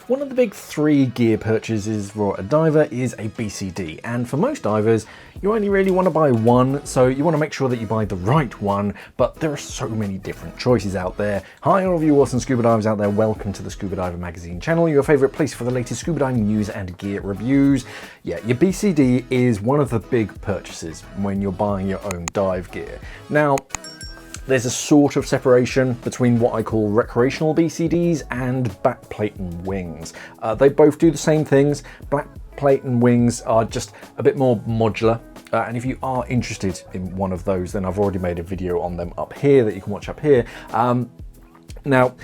One of the big three gear purchases for a diver is a BCD, and for most divers you only really want to buy one, so you want to make sure that you buy the right one, but there are so many different choices out there. Hi all of you awesome scuba divers out there, welcome to the Scuba Diver Magazine channel, your favourite place for the latest scuba diving news and gear reviews. Yeah, your BCD is one of the big purchases when you're buying your own dive gear. Now, there's a sort of separation between what I call recreational BCDs and backplate and wings. They both do the same things. Backplate and wings are just a bit more modular. And if you are interested in one of those, then I've already made a video on them up here that you can watch up here. Now,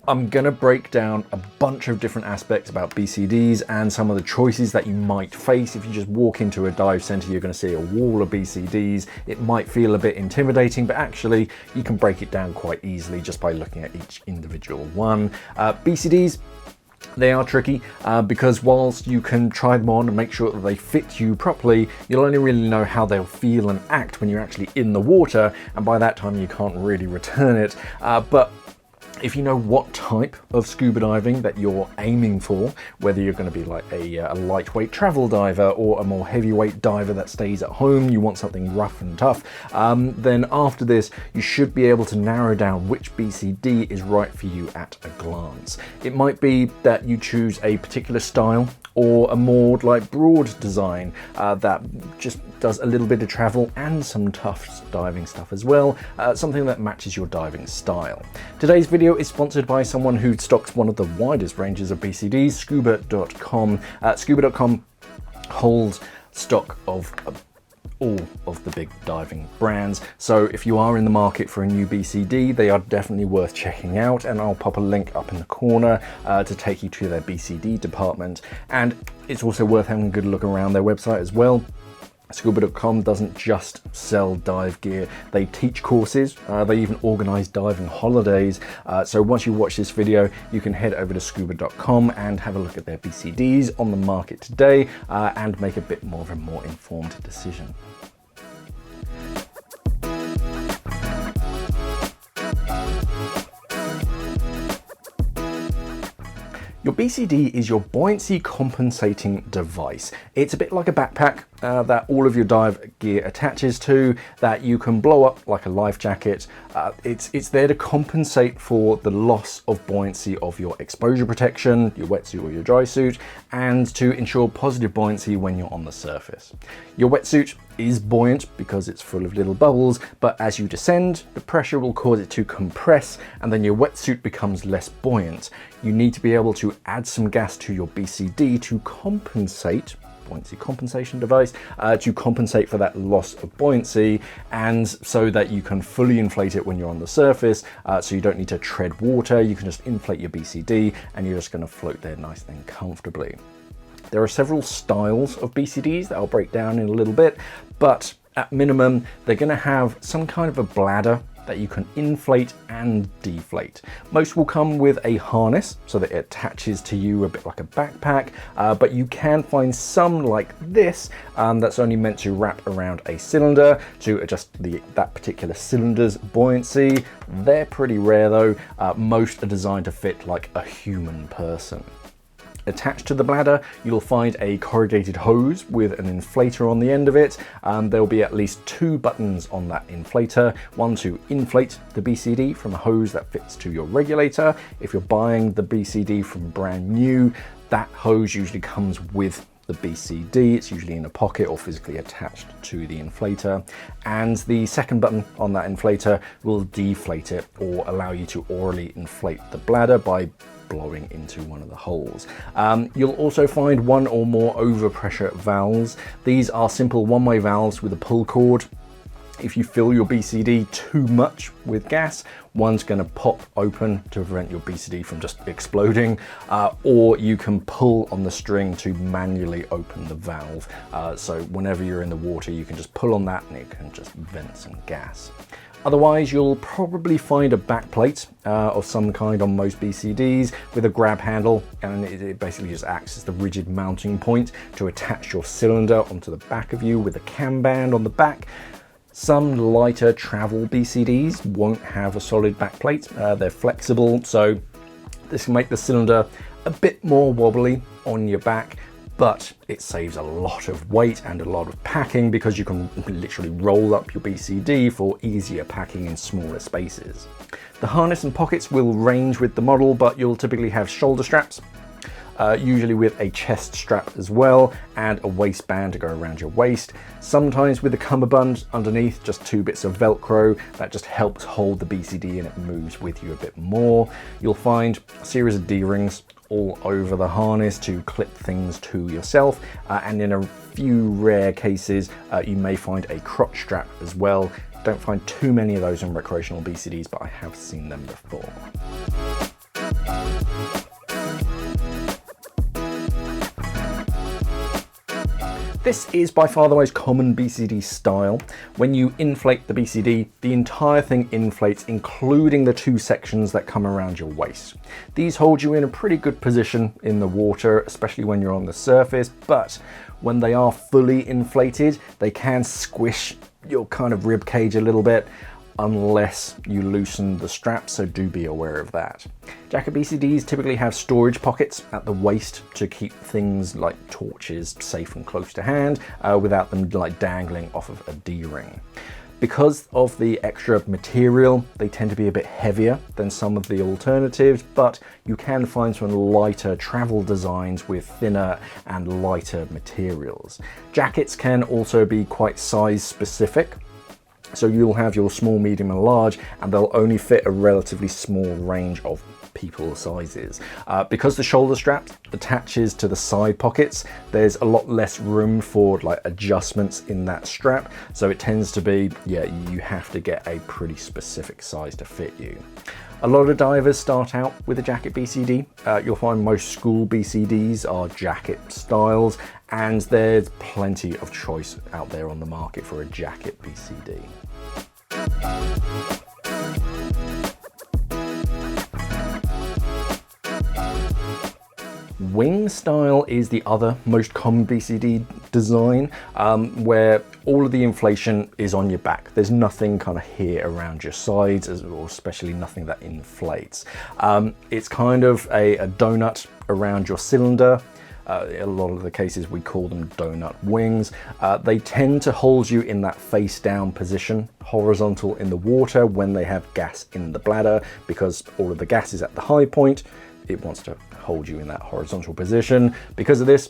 I'm gonna break down a bunch of different aspects about BCDs and some of the choices that you might face. If you just walk into a dive center, you're gonna see a wall of BCDs. It might feel a bit intimidating, but actually you can break it down quite easily just by looking at each individual one. BCDs, they are tricky because whilst you can try them on and make sure that they fit you properly, you'll only really know how they'll feel and act when you're actually in the water, and by that time you can't really return it. But if you know what type of scuba diving that you're aiming for, whether you're going to be like a lightweight travel diver or a more heavyweight diver that stays at home, you want something rough and tough, then after this you should be able to narrow down which BCD is right for you at a glance. It might be that you choose a particular style or a more like broad design that just does a little bit of travel and some tough diving stuff as well, something that matches your diving style. Today's video is sponsored by someone who stocks one of the widest ranges of BCDs, SCUBA.com. SCUBA.com holds stock of all of the big diving brands, so if you are in the market for a new BCD, they are definitely worth checking out, and I'll pop a link up in the corner to take you to their BCD department. And it's also worth having a good look around their website as well. SCUBA.com doesn't just sell dive gear, they teach courses, they even organize diving holidays. So once you watch this video, you can head over to SCUBA.com and have a look at their BCDs on the market today and make a bit more of a more informed decision. Your BCD is your buoyancy compensating device. It's a bit like a backpack that all of your dive gear attaches to, that you can blow up like a life jacket. It's there to compensate for the loss of buoyancy of your exposure protection, your wetsuit or your dry suit, and to ensure positive buoyancy when you're on the surface. Your wetsuit is buoyant because it's full of little bubbles, but as you descend, the pressure will cause it to compress, and then your wetsuit becomes less buoyant. You need to be able to add some gas to your BCD to compensate, buoyancy compensation device, to compensate for that loss of buoyancy, and so that you can fully inflate it when you're on the surface, so you don't need to tread water. You can just inflate your BCD and you're just going to float there nice and comfortably. There are several styles of BCDs that I'll break down in a little bit, but at minimum they're going to have some kind of a bladder that you can inflate and deflate. Most will come with a harness so that it attaches to you a bit like a backpack, but you can find some like this that's only meant to wrap around a cylinder to adjust that particular cylinder's buoyancy. They're pretty rare though. Most are designed to fit like a human person. Attached to the bladder, you'll find a corrugated hose with an inflator on the end of it. There'll be at least 2 buttons on that inflator, one to inflate the BCD from a hose that fits to your regulator. If you're buying the BCD from brand new, that hose usually comes with the BCD. It's usually in a pocket or physically attached to the inflator. And the second button on that inflator will deflate it or allow you to orally inflate the bladder by blowing into one of the holes. You'll also find one or more overpressure valves. These are simple one-way valves with a pull cord. If you fill your BCD too much with gas, one's going to pop open to prevent your BCD from just exploding, or you can pull on the string to manually open the valve. So whenever you're in the water, you can just pull on that and it can just vent some gas. Otherwise, you'll probably find a backplate of some kind on most BCDs with a grab handle, and it basically just acts as the rigid mounting point to attach your cylinder onto the back of you with a cam band on the back. Some lighter travel BCDs won't have a solid backplate. They're flexible, so this can make the cylinder a bit more wobbly on your back, but it saves a lot of weight and a lot of packing because you can literally roll up your BCD for easier packing in smaller spaces. The harness and pockets will range with the model, but you'll typically have shoulder straps, usually with a chest strap as well, and a waistband to go around your waist. Sometimes with a cummerbund underneath, just 2 bits of Velcro that just helps hold the BCD and it moves with you a bit more. You'll find a series of D-rings all over the harness to clip things to yourself, and in a few rare cases you may find a crotch strap as well. Don't find too many of those in recreational BCDs, but I have seen them before. This is by far the most common BCD style. When you inflate the BCD, the entire thing inflates, including the 2 sections that come around your waist. These hold you in a pretty good position in the water, especially when you're on the surface, but when they are fully inflated, they can squish your kind of rib cage a little bit unless you loosen the straps, so do be aware of that. Jacket BCDs typically have storage pockets at the waist to keep things like torches safe and close to hand without them like dangling off of a D-ring. Because of the extra material, they tend to be a bit heavier than some of the alternatives, but you can find some lighter travel designs with thinner and lighter materials. Jackets can also be quite size specific. So you'll have your small, medium and large, and they'll only fit a relatively small range of people sizes. Because the shoulder strap attaches to the side pockets, there's a lot less room for like adjustments in that strap. So it tends to be, yeah, you have to get a pretty specific size to fit you. A lot of divers start out with a jacket BCD. You'll find most school BCDs are jacket styles, and there's plenty of choice out there on the market for a jacket BCD. Wing style is the other most common BCD design, where all of the inflation is on your back. There's nothing kind of here around your sides, or especially nothing that inflates. It's kind of a donut around your cylinder. A lot of the cases we call them donut wings. They tend to hold you in that face down position, horizontal in the water when they have gas in the bladder, because all of the gas is at the high point. It wants to hold you in that horizontal position. Because of this,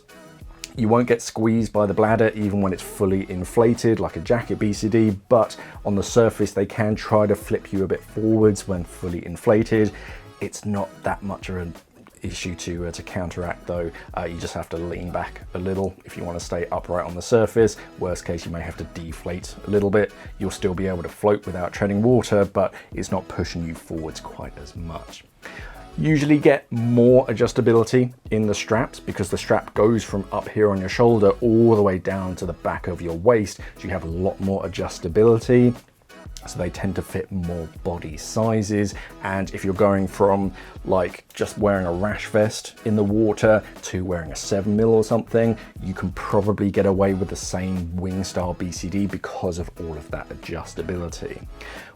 you won't get squeezed by the bladder even when it's fully inflated like a jacket BCD, but on the surface they can try to flip you a bit forwards when fully inflated. It's not that much of an issue to counteract though. You just have to lean back a little if you want to stay upright on the surface. Worst case, you may have to deflate a little bit. You'll still be able to float without treading water, but it's not pushing you forwards quite as much. Usually get more adjustability in the straps because the strap goes from up here on your shoulder all the way down to the back of your waist, so you have a lot more adjustability. So they tend to fit more body sizes, and if you're going from like just wearing a rash vest in the water to wearing a 7mm or something, you can probably get away with the same wing style BCD because of all of that adjustability.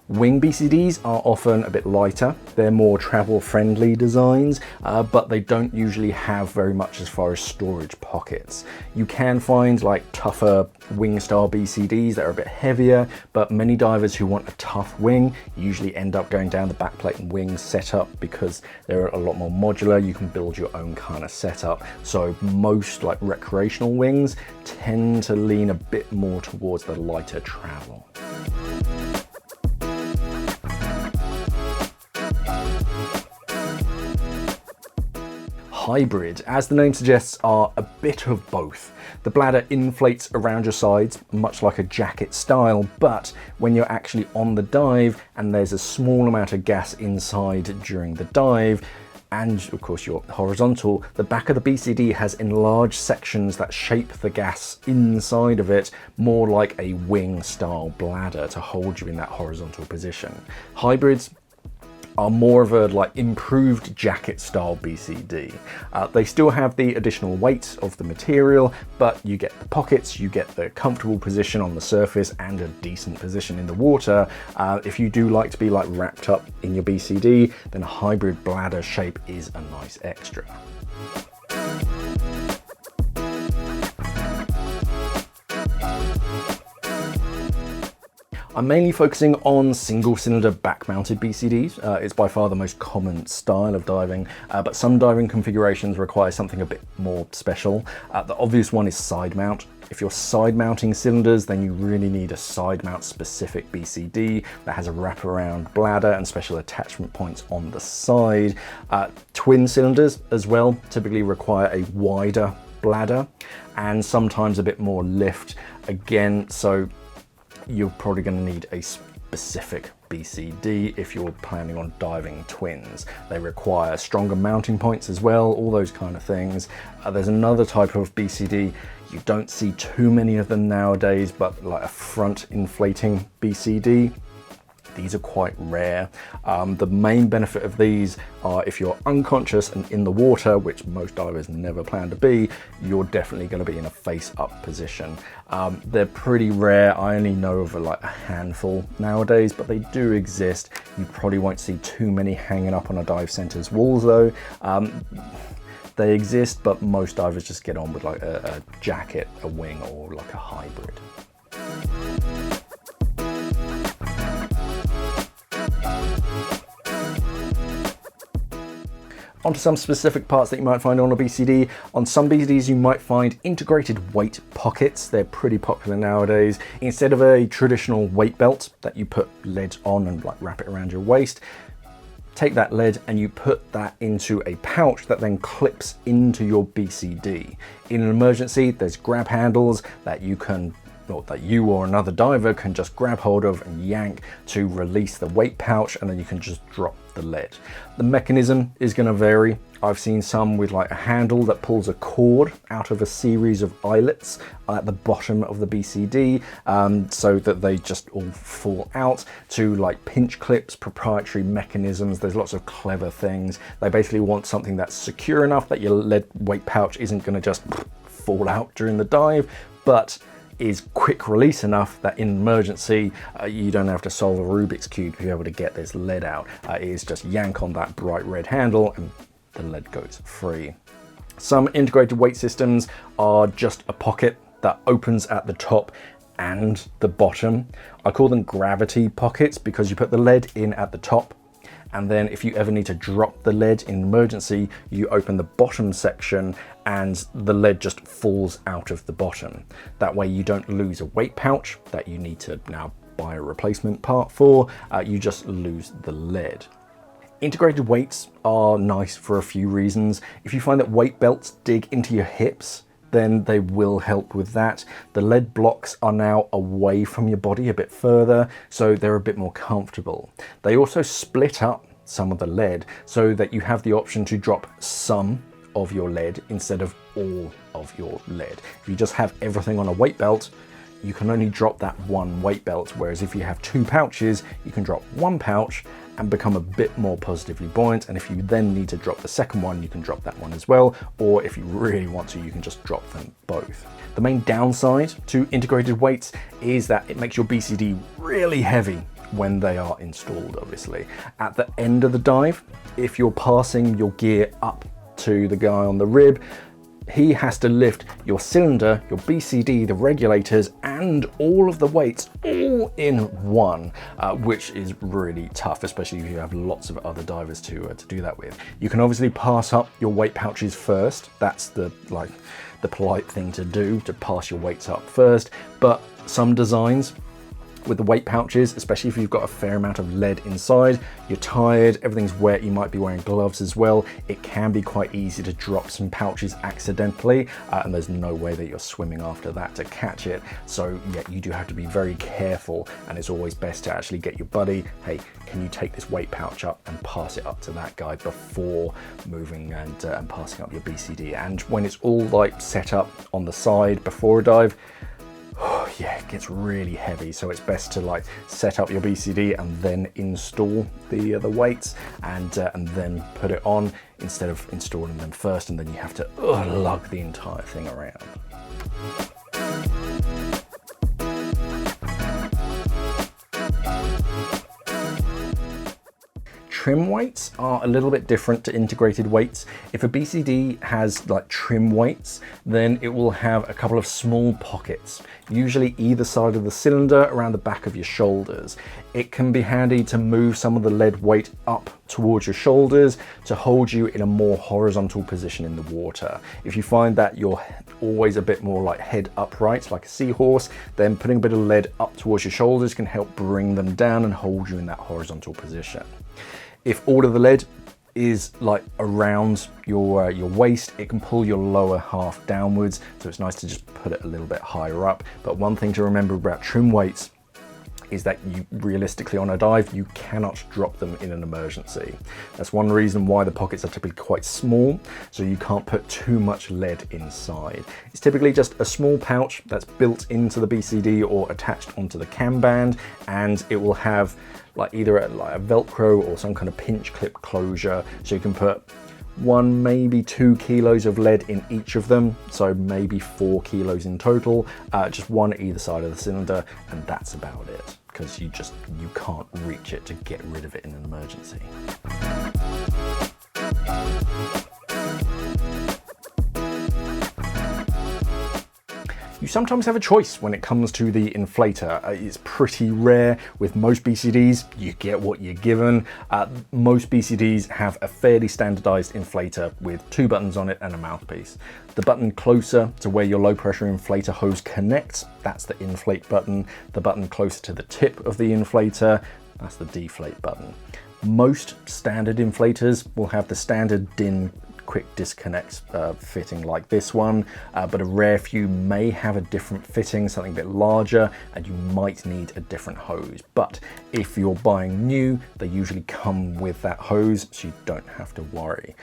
Wing BCDs are often a bit lighter. They're more travel friendly designs, but they don't usually have very much as far as storage pockets. You can find like tougher wing style BCDs that are a bit heavier, but many divers who want a tough wing usually end up going down the backplate and wing setup because they're a lot more modular. You can build your own kind of setup. So most like recreational wings tend to lean a bit more towards the lighter travel. Hybrid, as the name suggests, are a bit of both. The bladder inflates around your sides, much like a jacket style, but when you're actually on the dive and there's a small amount of gas inside during the dive, and of course you're horizontal, the back of the BCD has enlarged sections that shape the gas inside of it more like a wing style bladder to hold you in that horizontal position. Hybrids are more of a like improved jacket style BCD. They still have the additional weight of the material, but you get the pockets, you get the comfortable position on the surface and a decent position in the water. If you do like to be like wrapped up in your BCD, then a hybrid bladder shape is a nice extra. I'm mainly focusing on single cylinder back mounted BCDs. It's by far the most common style of diving, but some diving configurations require something a bit more special. The obvious one is side mount. If you're side mounting cylinders, then you really need a side mount specific BCD that has a wraparound bladder and special attachment points on the side. Twin cylinders as well typically require a wider bladder and sometimes a bit more lift again, so you're probably going to need a specific BCD if you're planning on diving twins. They require stronger mounting points as well, all those kind of things. There's another type of BCD, you don't see too many of them nowadays, but like a front inflating BCD. These are quite rare. The main benefit of these are if you're unconscious and in the water, which most divers never plan to be, you're definitely going to be in a face up position. They're pretty rare. I only know of like a handful nowadays, but they do exist. You probably won't see too many hanging up on a dive center's walls though. They exist, but most divers just get on with like a jacket, a wing, or like a hybrid. Onto some specific parts that you might find on a BCD. On some BCDs you might find integrated weight pockets. They're pretty popular nowadays. Instead of a traditional weight belt that you put lead on and like wrap it around your waist, take that lead and you put that into a pouch that then clips into your BCD. In an emergency, there's grab handles that you can, or that you or another diver can just grab hold of and yank to release the weight pouch, and then you can just drop the lead. The mechanism is going to vary. I've seen some with like a handle that pulls a cord out of a series of eyelets at the bottom of the BCD, so that they just all fall out, to like pinch clips, proprietary mechanisms. There's lots of clever things. They basically want something that's secure enough that your lead weight pouch isn't going to just fall out during the dive, but is quick release enough that in emergency you don't have to solve a Rubik's Cube to be able to get this lead out. It is just yank on that bright red handle and the lead goes free. Some integrated weight systems are just a pocket that opens at the top and the bottom. I call them gravity pockets because you put the lead in at the top, and then if you ever need to drop the lead in emergency, you open the bottom section and the lead just falls out of the bottom. That way you don't lose a weight pouch that you need to now buy a replacement part for, you just lose the lead. Integrated weights are nice for a few reasons. If you find that weight belts dig into your hips, then they will help with that. The lead blocks are now away from your body a bit further, so they're a bit more comfortable. They also split up some of the lead so that you have the option to drop some of your lead instead of all of your lead. If you just have everything on a weight belt, you can only drop that one weight belt, whereas if you have two pouches, you can drop one pouch and become a bit more positively buoyant, and if you then need to drop the second one, you can drop that one as well, or if you really want to, you can just drop them both. The main downside to integrated weights is that it makes your BCD really heavy when they are installed, obviously. At the end of the dive, if you're passing your gear up to the guy on the rib, he has to lift your cylinder, your BCD, the regulators, and all of the weights all in one, which is really tough, especially if you have lots of other divers to do that with. You can obviously pass up your weight pouches first. That's the polite thing to do, to pass your weights up first. But some designs with the weight pouches, especially if you've got a fair amount of lead inside, you're tired, everything's wet, you might be wearing gloves as well, it can be quite easy to drop some pouches accidentally, and there's no way that you're swimming after that to catch it. So yeah, you do have to be very careful, and it's always best to actually get your buddy, hey, can you take this weight pouch up and pass it up to that guy before moving and passing up your BCD. And when it's all like set up on the side before a dive, Yeah, it gets really heavy, so it's best to like set up your BCD and then install the weights and then put it on instead of installing them first, and then you have to lug the entire thing around. Trim weights are a little bit different to integrated weights. If a BCD has like trim weights, then it will have a couple of small pockets, usually either side of the cylinder around the back of your shoulders. It can be handy to move some of the lead weight up towards your shoulders to hold you in a more horizontal position in the water. If you find that you're always a bit more like head upright, like a seahorse, then putting a bit of lead up towards your shoulders can help bring them down and hold you in that horizontal position. If all of the lead is like around your waist, it can pull your lower half downwards, so it's nice to just put it a little bit higher up. But one thing to remember about trim weights is that you realistically on a dive, you cannot drop them in an emergency. That's one reason why the pockets are typically quite small, so you can't put too much lead inside. It's typically just a small pouch that's built into the BCD or attached onto the cam band, and it will have like either a Velcro or some kind of pinch clip closure, so you can put 1, maybe 2 kilos of lead in each of them, so maybe 4 kilos in total, just one either side of the cylinder, and that's about it, because you can't reach it to get rid of it in an emergency. You sometimes have a choice when it comes to the inflator. It's pretty rare. With most BCDs, you get what you're given. Most BCDs have a fairly standardized inflator with 2 buttons on it and a mouthpiece. The button closer to where your low pressure inflator hose connects, that's the inflate button. The button closer to the tip of the inflator, that's the deflate button. Most standard inflators will have the standard DIN quick disconnect fitting like this one, but a rare few may have a different fitting, something a bit larger, and you might need a different hose. But if you're buying new, they usually come with that hose, so you don't have to worry.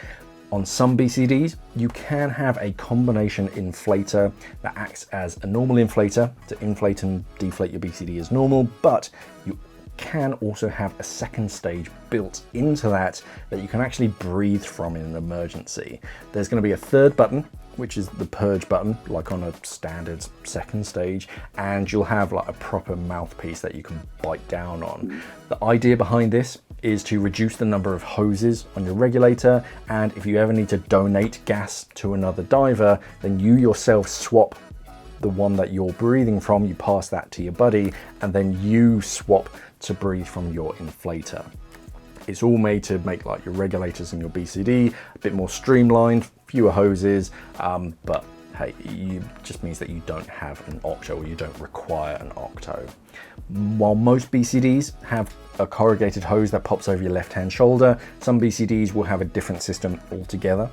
On some BCDs, you can have a combination inflator that acts as a normal inflator to inflate and deflate your BCD as normal, but you can also have a second stage built into that you can actually breathe from in an emergency. There's going to be a third button, which is the purge button, like on a standard second stage, and you'll have like a proper mouthpiece that you can bite down on. The idea behind this is to reduce the number of hoses on your regulator, and if you ever need to donate gas to another diver, then you yourself swap the one that you're breathing from, you pass that to your buddy, and then you swap to breathe from your inflator. It's all made to make like your regulators and your BCD a bit more streamlined, fewer hoses, but hey, it just means that you don't have an octo, or you don't require an octo. While most BCDs have a corrugated hose that pops over your left-hand shoulder, some BCDs will have a different system altogether.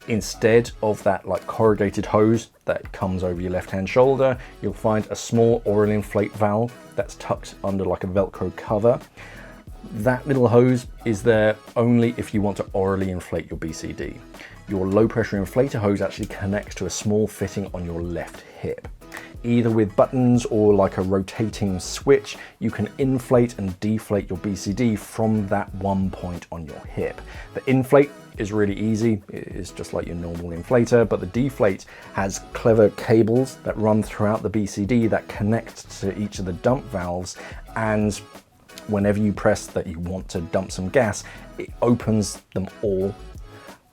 Instead of that like corrugated hose that comes over your left-hand shoulder, you'll find a small oral inflate valve that's tucked under like a Velcro cover. That little hose is there only if you want to orally inflate your BCD. Your low pressure inflator hose actually connects to a small fitting on your left hip. Either with buttons or like a rotating switch, you can inflate and deflate your BCD from that one point on your hip. The inflate is really easy. It's just like your normal inflator, but the deflate has clever cables that run throughout the BCD that connect to each of the dump valves, and whenever you press that you want to dump some gas, it opens them all.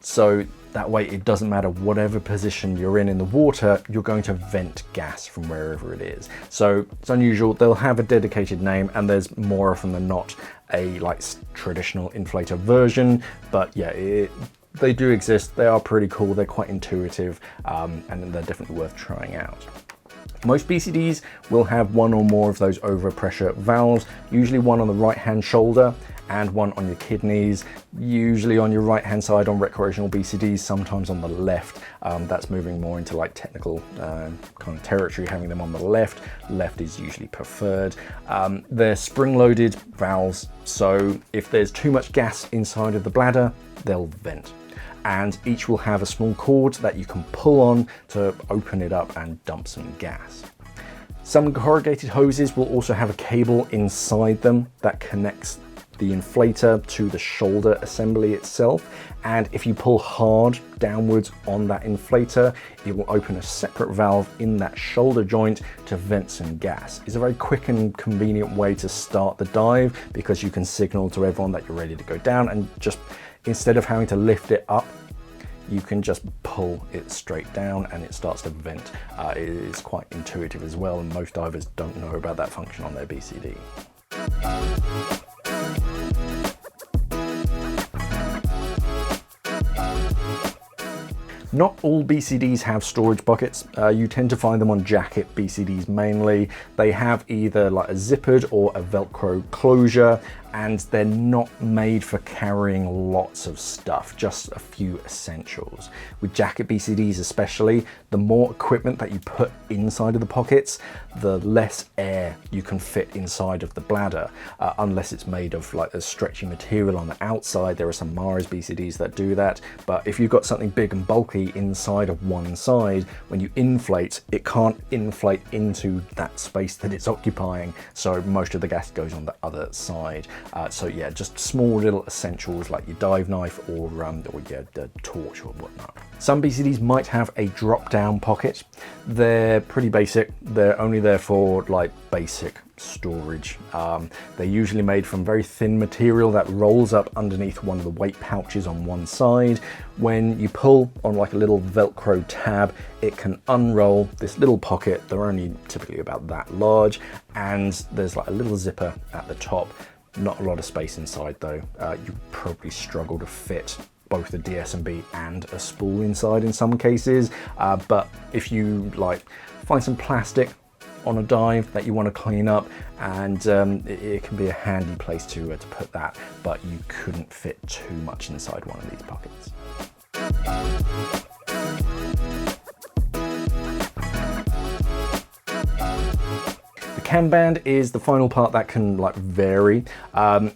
So that way it doesn't matter whatever position you're in the water, you're going to vent gas from wherever it is. So it's unusual. They'll have a dedicated name, and there's more often than not a like traditional inflator version, but yeah, they do exist. They are pretty cool. They're quite intuitive, and they're definitely worth trying out. Most BCDs will have one or more of those overpressure valves, usually one on the right hand shoulder and one on your kidneys, usually on your right hand side on recreational BCDs, sometimes on the left. That's moving more into like technical kind of territory, having them on the left. Left is usually preferred. They're spring loaded valves, so if there's too much gas inside of the bladder, they'll vent. And each will have a small cord that you can pull on to open it up and dump some gas. Some corrugated hoses will also have a cable inside them that connects the inflator to the shoulder assembly itself, and if you pull hard downwards on that inflator, it will open a separate valve in that shoulder joint to vent some gas. It's a very quick and convenient way to start the dive because you can signal to everyone that you're ready to go down, and just instead of having to lift it up, you can just pull it straight down and it starts to vent. It is quite intuitive as well, and most divers don't know about that function on their BCD. Not all BCDs have storage buckets. You tend to find them on jacket BCDs mainly. They have either like a zippered or a Velcro closure, and they're not made for carrying lots of stuff, just a few essentials. With jacket BCDs especially, the more equipment that you put inside of the pockets, the less air you can fit inside of the bladder, unless it's made of like a stretchy material on the outside. There are some Mars BCDs that do that, but if you've got something big and bulky inside of one side, when you inflate, it can't inflate into that space that it's occupying, so most of the gas goes on the other side. So yeah, just small little essentials like your dive knife or the torch or whatnot. Some BCDs might have a drop down pocket. They're pretty basic. They're only there for like basic storage. They're usually made from very thin material that rolls up underneath one of the weight pouches on one side. When you pull on like a little Velcro tab, it can unroll this little pocket. They're only typically about that large, and there's like a little zipper at the top. Not a lot of space inside though. You probably struggle to fit both a DSMB and a spool inside in some cases, but if you like find some plastic on a dive that you want to clean up, and it can be a handy place to put that, but you couldn't fit too much inside one of these pockets. Cam band is the final part that can like vary.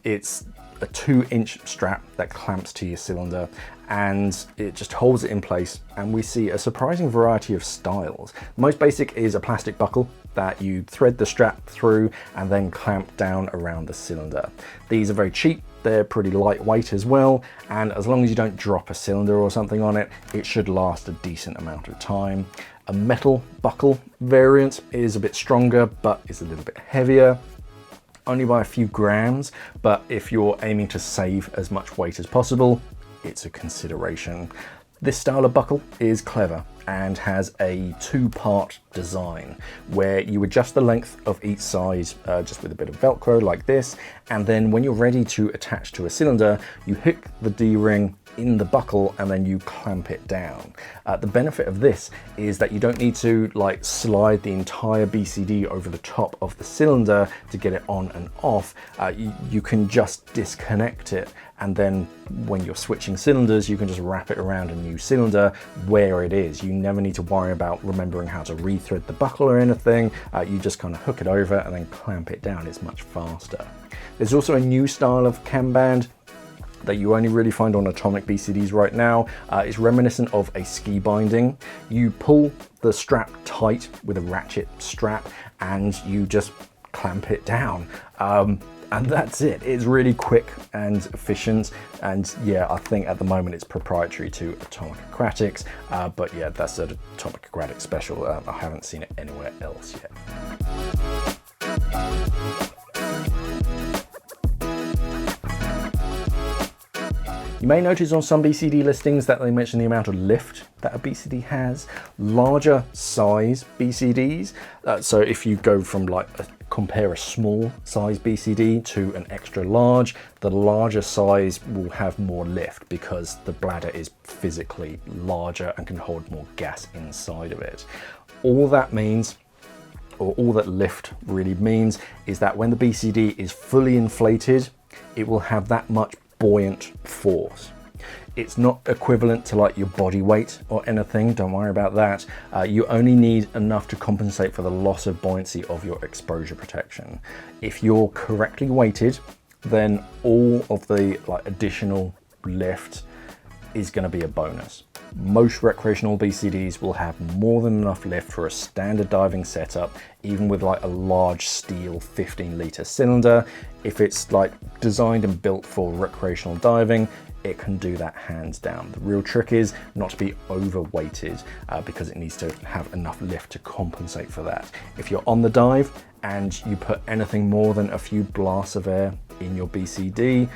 It's a 2-inch strap that clamps to your cylinder, and it just holds it in place, and we see a surprising variety of styles. The most basic is a plastic buckle that you thread the strap through and then clamp down around the cylinder. These are very cheap. They're pretty lightweight as well, and as long as you don't drop a cylinder or something on it, it should last a decent amount of time. A metal buckle variant is a bit stronger, but is a little bit heavier, only by a few grams, but if you're aiming to save as much weight as possible, it's a consideration. This style of buckle is clever and has a 2-part design where you adjust the length of each side just with a bit of Velcro like this, and then when you're ready to attach to a cylinder, you hook the D-ring in the buckle and then you clamp it down. The benefit of this is that you don't need to like slide the entire BCD over the top of the cylinder to get it on and off. You can just disconnect it, and then when you're switching cylinders, you can just wrap it around a new cylinder where it is. You never need to worry about remembering how to rethread the buckle or anything. You just kind of hook it over and then clamp it down. It's much faster. There's also a new style of cam band that you only really find on atomic BCDs right now. It's reminiscent of a ski binding. You pull the strap tight with a ratchet strap and you just clamp it down. And that's it. It's really quick and efficient. And yeah, I think at the moment it's proprietary to Atomic Aquatics. But yeah, that's an Atomic Aquatics special. I haven't seen it anywhere else yet. You may notice on some BCD listings that they mention the amount of lift that a BCD has. Larger size BCDs, so if you go from compare a small size BCD to an extra large, the larger size will have more lift because the bladder is physically larger and can hold more gas inside of it. All that means, or all that lift really means, is that when the BCD is fully inflated, it will have that much buoyant force. It's not equivalent to like your body weight or anything, don't worry about that. You only need enough to compensate for the loss of buoyancy of your exposure protection. If you're correctly weighted, then all of the additional lift is going to be a bonus. Most recreational BCDs will have more than enough lift for a standard diving setup, even with like a large steel 15-litre cylinder. If it's like designed and built for recreational diving, it can do that hands down. The real trick is not to be overweighted because it needs to have enough lift to compensate for that. If you're on the dive and you put anything more than a few blasts of air in your BCD,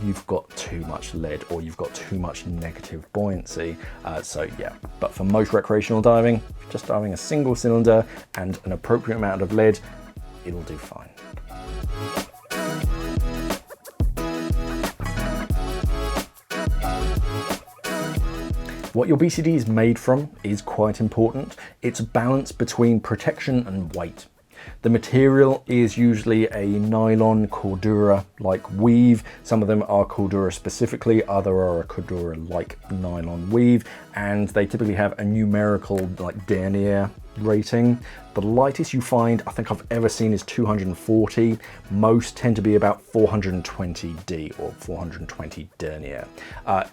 you've got too much lead or you've got too much negative buoyancy. So yeah, but for most recreational diving, just diving a single cylinder and an appropriate amount of lead, it'll do fine. What your BCD is made from is quite important. It's a balance between protection and weight. The material is usually a nylon Cordura-like weave. Some of them are Cordura specifically, other are a Cordura-like nylon weave, and they typically have a numerical like denier rating. The lightest you find, I think I've ever seen, is 240. Most tend to be about 420 D or 420 denier.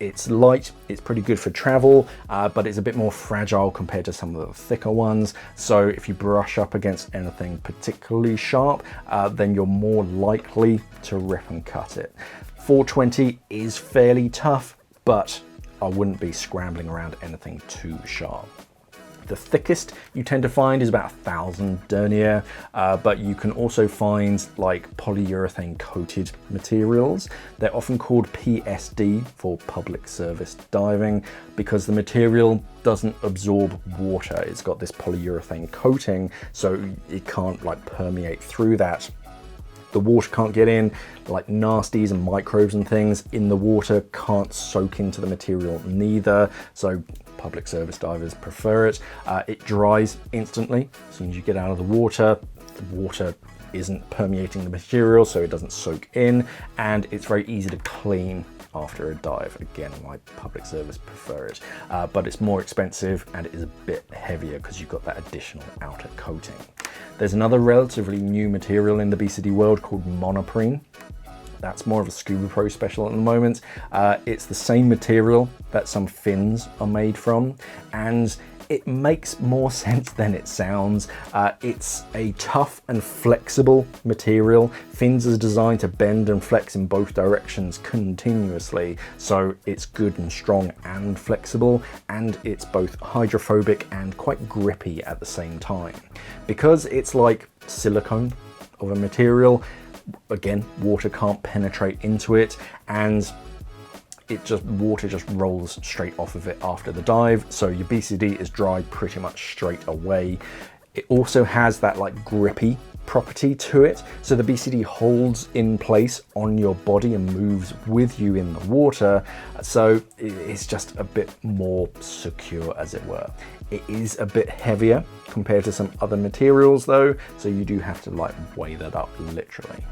It's light, it's pretty good for travel, but it's a bit more fragile compared to some of the thicker ones. So if you brush up against anything particularly sharp, then you're more likely to rip and cut it. 420 is fairly tough, but I wouldn't be scrambling around anything too sharp. The thickest you tend to find is about 1000 denier, but you can also find like polyurethane coated materials. They're often called PSD for public service diving because the material doesn't absorb water. It's got this polyurethane coating, so it can't like permeate through that. The water can't get in, like nasties and microbes and things in the water can't soak into the material neither. So public service divers prefer it. It dries instantly. As soon as you get out of the water isn't permeating the material, so it doesn't soak in, and it's very easy to clean after a dive. Again, my public service prefer it, but it's more expensive and it is a bit heavier because you've got that additional outer coating. There's another relatively new material in the BCD world called monoprene. That's more of a Scuba Pro special at the moment. It's the same material that some fins are made from, and it makes more sense than it sounds. It's a tough and flexible material. Fins are designed to bend and flex in both directions continuously, so it's good and strong and flexible, and it's both hydrophobic and quite grippy at the same time. Because it's like silicone of a material, again, water can't penetrate into it, and water just rolls straight off of it after the dive, so your BCD is dry pretty much straight away. It also has that like grippy property to it, so the BCD holds in place on your body and moves with you in the water, so it's just a bit more secure, as it were. It is a bit heavier compared to some other materials though, so you do have to like weigh that up literally.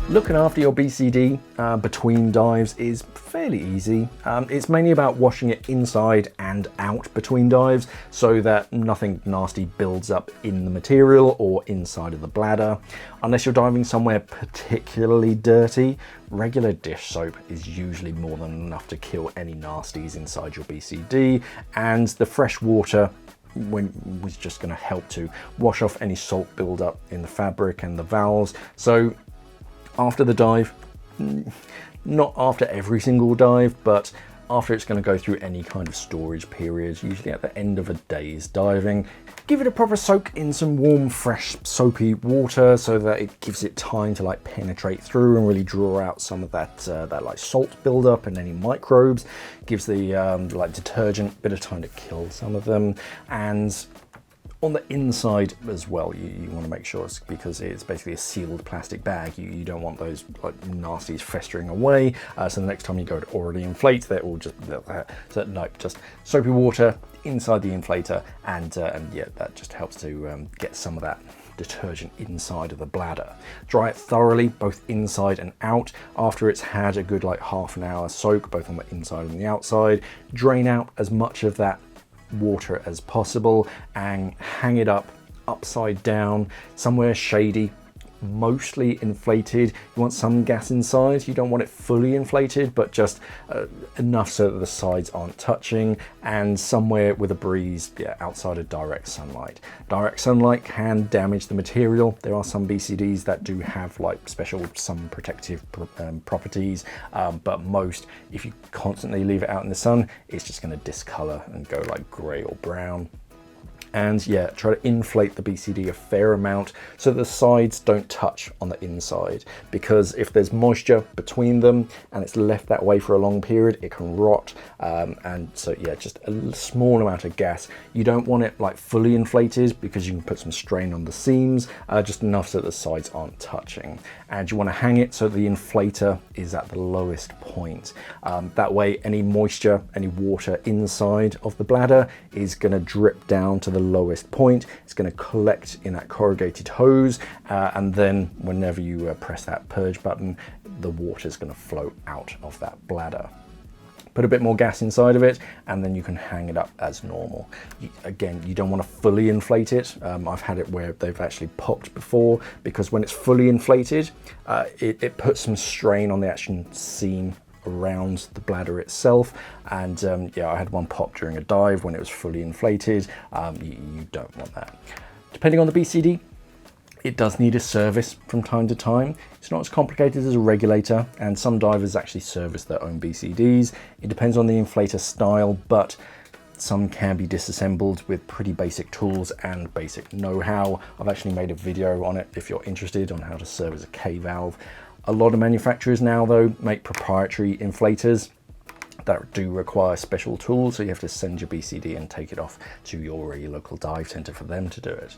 Looking after your BCD between dives is fairly easy. It's mainly about washing it inside and out between dives so that nothing nasty builds up in the material or inside of the bladder. Unless you're diving somewhere particularly dirty, regular dish soap is usually more than enough to kill any nasties inside your BCD, and the fresh water was just going to help to wash off any salt buildup in the fabric and the valves. So after the dive, not after every single dive, but after it's going to go through any kind of storage periods, usually at the end of a day's diving, give it a proper soak in some warm, fresh, soapy water so that it gives it time to like penetrate through and really draw out some of that like salt buildup and any microbes. Gives the like detergent a bit of time to kill some of them. And on the inside as well, you want to make sure, it's because it's basically a sealed plastic bag. You don't want those like nasties festering away. So the next time you go to already inflate, they're all just so no, just soapy water inside the inflator, and yeah, that just helps to get some of that detergent inside of the bladder. Dry it thoroughly, both inside and out. After it's had a good like half an hour soak, both on the inside and the outside, drain out as much of that water as possible and hang it up upside down somewhere shady, mostly inflated. You want some gas inside. You don't want it fully inflated, but just enough so that the sides aren't touching, and somewhere with a breeze, outside of direct sunlight. Direct sunlight can damage the material. There are some BCDs that do have like special sun protective properties, but most, if you constantly leave it out in the sun, it's just going to discolor and go like gray or brown. And yeah, try to inflate the BCD a fair amount so the sides don't touch on the inside, because if there's moisture between them and it's left that way for a long period, it can rot. And so yeah, just a small amount of gas. You don't want it like fully inflated because you can put some strain on the seams, just enough so the sides aren't touching. And you want to hang it so the inflator is at the lowest point. That way any moisture, any water inside of the bladder is going to drip down to the lowest point. It's going to collect in that corrugated hose, and then whenever you press that purge button, the water is going to flow out of that bladder. Put a bit more gas inside of it, and then you can hang it up as normal. Again, you don't want to fully inflate it. I've had it where they've actually popped before, because when it's fully inflated, it puts some strain on the actual seam around the bladder itself. And yeah, I had one pop during a dive when it was fully inflated. You don't want that. Depending on the BCD, it does need a service from time to time. It's not as complicated as a regulator, and some divers actually service their own BCDs. It depends on the inflator style, but some can be disassembled with pretty basic tools and basic know-how. I've actually made a video on it if you're interested, on how to service a K-valve. A lot of manufacturers now though make proprietary inflators that do require special tools, so you have to send your BCD and take it off to your local dive center for them to do it.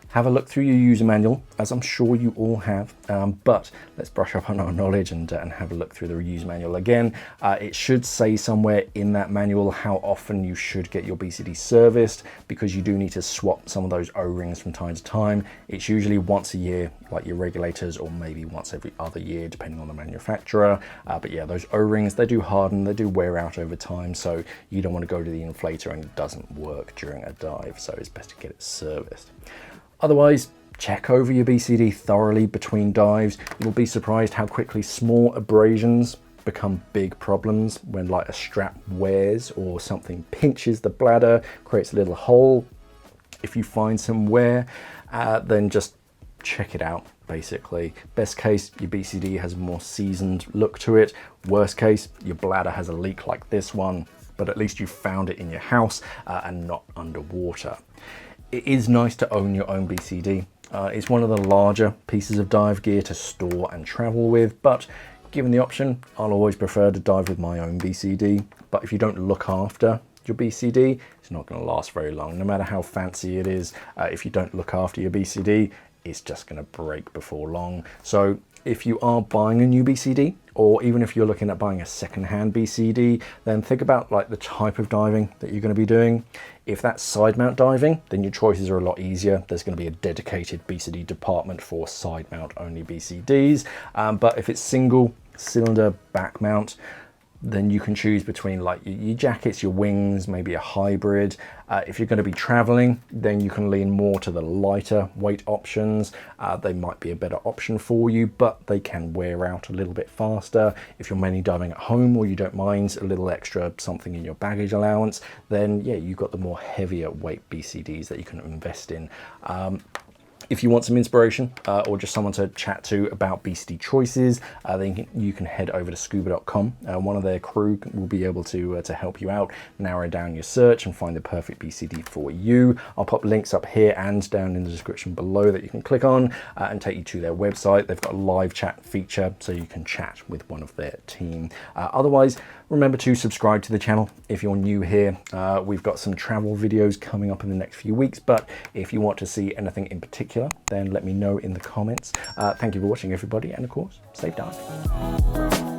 Have a look through your user manual, as I'm sure you all have, but let's brush up on our knowledge and have a look through the user manual again. It should say somewhere in that manual how often you should get your BCD serviced, because you do need to swap some of those O-rings from time to time. It's usually once a year, like your regulators, or maybe once every other year, depending on the manufacturer. But yeah, those O-rings, they do harden, they do wear out over time, so you don't want to go to the inflator and it doesn't work during a dive, so it's best to get it serviced. Otherwise, check over your BCD thoroughly between dives. You'll be surprised how quickly small abrasions become big problems when like a strap wears or something pinches the bladder, creates a little hole. If you find some wear, then just check it out, basically. Best case, your BCD has a more seasoned look to it. Worst case, your bladder has a leak like this one, but at least you found it in your house and not underwater. It is nice to own your own BCD. It's one of the larger pieces of dive gear to store and travel with, but given the option, I'll always prefer to dive with my own BCD. But if you don't look after your BCD, it's not going to last very long. No matter how fancy it is, if you don't look after your BCD, it's just going to break before long. So if you are buying a new BCD, or even if you're looking at buying a second-hand BCD, then think about like the type of diving that you're going to be doing. If that's side mount diving, then your choices are a lot easier. There's going to be a dedicated BCD department for side mount only BCDs. But if it's single cylinder back mount, then you can choose between like your jackets, your wings, maybe a hybrid. If you're going to be traveling, then you can lean more to the lighter weight options. They might be a better option for you, but they can wear out a little bit faster. If you're mainly diving at home, or you don't mind a little extra something in your baggage allowance, then yeah, you've got the more heavier weight BCDs that you can invest in. If you want some inspiration or just someone to chat to about BCD choices, then you can head over to scuba.com. One of their crew will be able to help you out, narrow down your search and find the perfect BCD for you. I'll pop links up here and down in the description below that you can click on and take you to their website. They've got a live chat feature, so you can chat with one of their team. Otherwise, remember to subscribe to the channel if you're new here. We've got some travel videos coming up in the next few weeks, but if you want to see anything in particular, then let me know in the comments. Thank you for watching, everybody, and of course, safe diving.